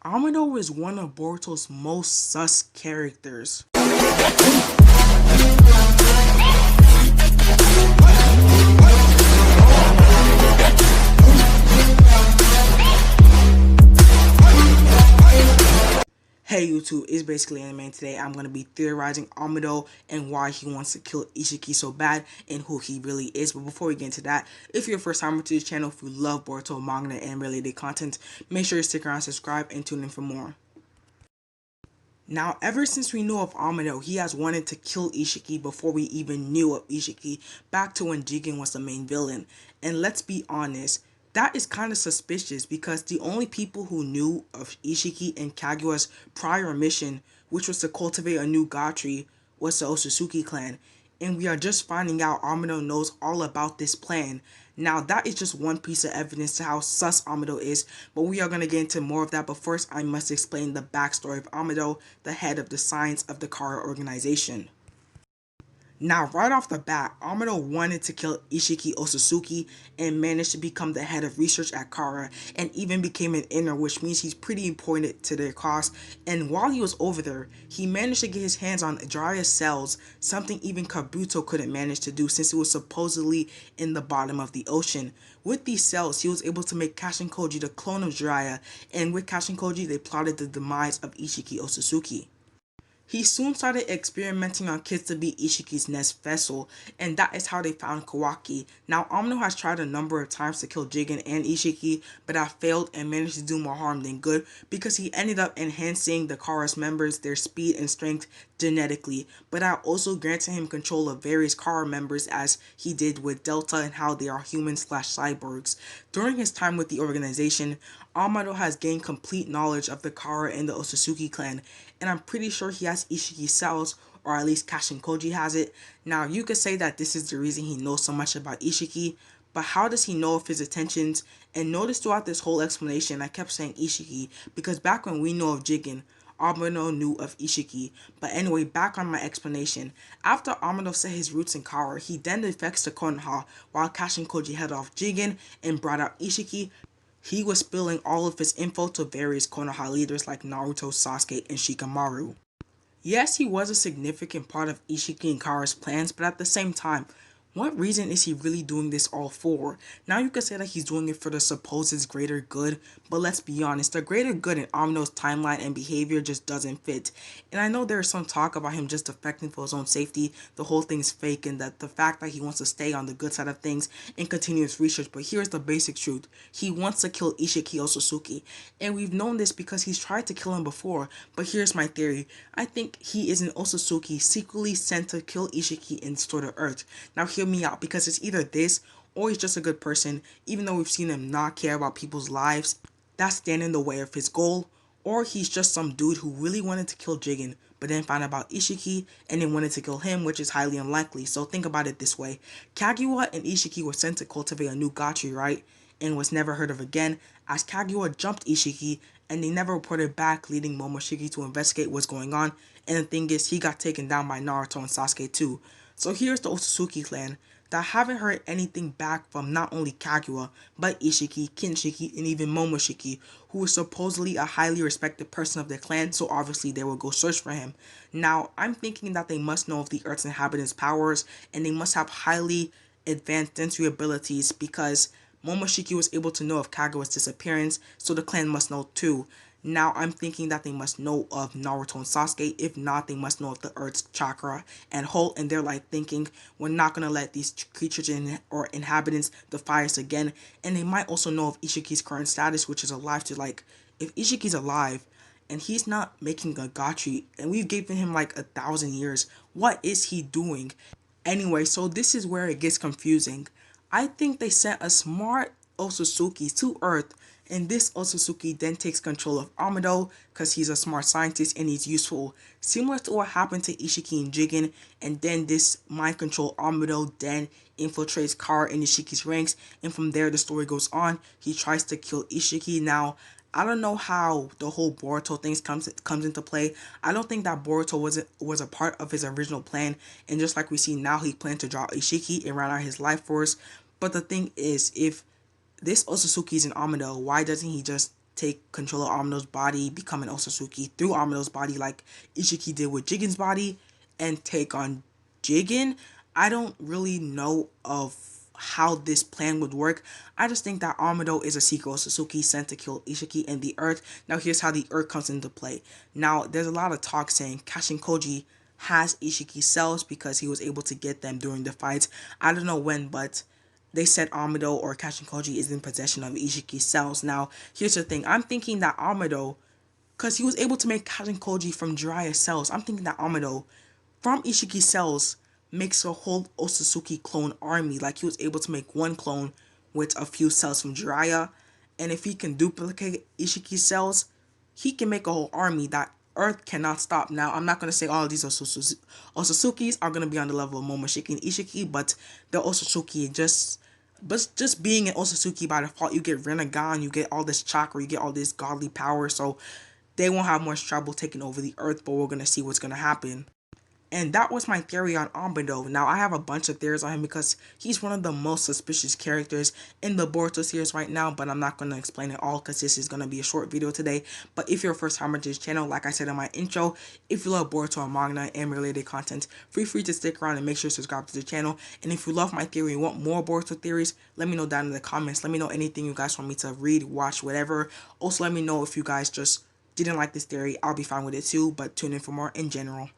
Amado is one of Boruto's most sus characters. Hey YouTube, it's basically anime. Today I'm going to be theorizing Amado and why he wants to kill Isshiki so bad and who he really is. But before we get into that, if you're a first timer to this channel, if you love Boruto manga and related content, make sure you stick around, subscribe, and tune in for more. Now, ever since we knew of Amado, he has wanted to kill Isshiki before we even knew of Isshiki, back to when Jigen was the main villain. And let's be honest, that is kind of suspicious because the only people who knew of Isshiki and Kaguya's prior mission, which was to cultivate a new god tree, was the Otsutsuki clan. And we are just finding out Amado knows all about this plan. Now, that is just one piece of evidence to how sus Amado is, but we are going to get into more of that. But first, I must explain the backstory of Amado, the head of the science of the Kara organization. Now, right off the bat, Amado wanted to kill Isshiki Otsutsuki and managed to become the head of research at Kara and even became an inner, which means he's pretty important to their cause. And while he was over there, he managed to get his hands on Jiraiya's cells, something even Kabuto couldn't manage to do since it was supposedly in the bottom of the ocean. With these cells, he was able to make Kashin Koji the clone of Jiraiya, and with Kashin Koji, they plotted the demise of Isshiki Otsutsuki. He soon started experimenting on kids to be Ishiki's next vessel, and that is how they found Kawaki. Now, Amado has tried a number of times to kill Jigen and Isshiki, but have failed and managed to do more harm than good because he ended up enhancing the Kara's members, their speed and strength genetically, but I also granted him control of various Kara members as he did with Delta and how they are humans/cyborgs. During his time with the organization, Amado has gained complete knowledge of the Kara and the Otsutsuki clan, and I'm pretty sure he has Ishiki's cells, or at least Kashin Koji has it. Now, you could say that this is the reason he knows so much about Isshiki, but how does he know of his intentions? And notice throughout this whole explanation, I kept saying Isshiki, because back when we know of Jigen, Amado knew of Isshiki. But anyway, back on my explanation. After Amado set his roots in Kara, he then defects to Konoha, while Kashin Koji headed off Jigen and brought out Isshiki. He was spilling all of his info to various Konoha leaders like Naruto, Sasuke, and Shikamaru. Yes, he was a significant part of Isshiki and Kara's plans, but at the same time, what reason is he really doing this all for? Now you could say that he's doing it for the supposed greater good, but let's be honest, the greater good in Amado's timeline and behavior just doesn't fit. And I know there's some talk about him just defecting for his own safety, the whole thing's fake, and that the fact that he wants to stay on the good side of things and continue his research, but here's the basic truth. He wants to kill Isshiki Otsutsuki, and we've known this because he's tried to kill him before, but here's my theory. I think he is an Otsutsuki secretly sent to kill Isshiki and restore the Earth. Now hear me out, because it's either this or he's just a good person, even though we've seen him not care about people's lives that stand in the way of his goal, or he's just some dude who really wanted to kill Jigen but then found out about Isshiki and then wanted to kill him, which is highly unlikely. So think about it this way. Kaguya and Isshiki were sent to cultivate a new god tree, right? And was never heard of again as Kaguya jumped Isshiki and they never reported back, leading Momoshiki to investigate what's going on. And the thing is, he got taken down by Naruto and Sasuke too. So here's the Otsutsuki clan that haven't heard anything back from not only Kaguya, but Isshiki, Kinshiki, and even Momoshiki, who is supposedly a highly respected person of their clan, so obviously they will go search for him. Now, I'm thinking that they must know of the Earth's inhabitants' powers, and they must have highly advanced sensory abilities because Momoshiki was able to know of Kaguya's disappearance, so the clan must know too. Now I'm thinking that they must know of Naruto and Sasuke. If not, they must know of the Earth's chakra and Holt, and they're like thinking, we're not going to let these creatures or inhabitants defy us again. And they might also know of Ishiki's current status, which is alive to, like, if Ishiki's alive and he's not making a gachi and we've given him like 1,000 years, what is he doing? Anyway, so this is where it gets confusing. I think they sent a smart Otsutsuki to Earth, and this Otsutsuki then takes control of Amado because he's a smart scientist and he's useful, similar to what happened to Isshiki and Jigen. And then this mind control Amado then infiltrates Kara and Ishiki's ranks, and from there the story goes on. He tries to kill Isshiki. Now, I don't know how the whole Boruto thing comes into play. I don't think that Boruto was a part of his original plan, and just like we see now, he planned to draw Isshiki and round out his life force. But the thing is, if this Otsutsuki is an Amado, why doesn't he just take control of Amado's body, become an Otsutsuki through Amado's body like Isshiki did with Jigen's body, and take on Jigen. I don't really know of how this plan would work. I just think that Amado is a secret Otsutsuki sent to kill Isshiki and the Earth. Now here's how the Earth comes into play. Now there's a lot of talk saying Kashin Koji has Isshiki cells because he was able to get them during the fights. I don't know when, but they said Amado or Kashin Koji is in possession of Isshiki cells. Now here's the thing. I'm thinking that Amado, because he was able to make Kashin Koji from Jiraiya cells, I'm thinking that Amado from Isshiki cells makes a whole Otsutsuki clone army. Like he was able to make one clone with a few cells from Jiraiya, and if he can duplicate Isshiki cells, he can make a whole army that Earth cannot stop. Now, I'm not going to say all of these Otsutsukis are going to be on the level of Momoshiki and Isshiki, but the Otsutsuki just being an Otsutsuki by default, you get Renegon, you get all this chakra, you get all this godly power, so they won't have much trouble taking over the Earth, but we're going to see what's going to happen. And that was my theory on Amado. Now, I have a bunch of theories on him because he's one of the most suspicious characters in the Boruto series right now, but I'm not going to explain it all because this is going to be a short video today. But if you're a first timer to this channel, like I said in my intro, if you love Boruto and manga and related content, feel free to stick around and make sure to subscribe to the channel. And if you love my theory and want more Boruto theories, let me know down in the comments. Let me know anything you guys want me to read, watch, whatever. Also, let me know if you guys just didn't like this theory. I'll be fine with it too, but tune in for more in general.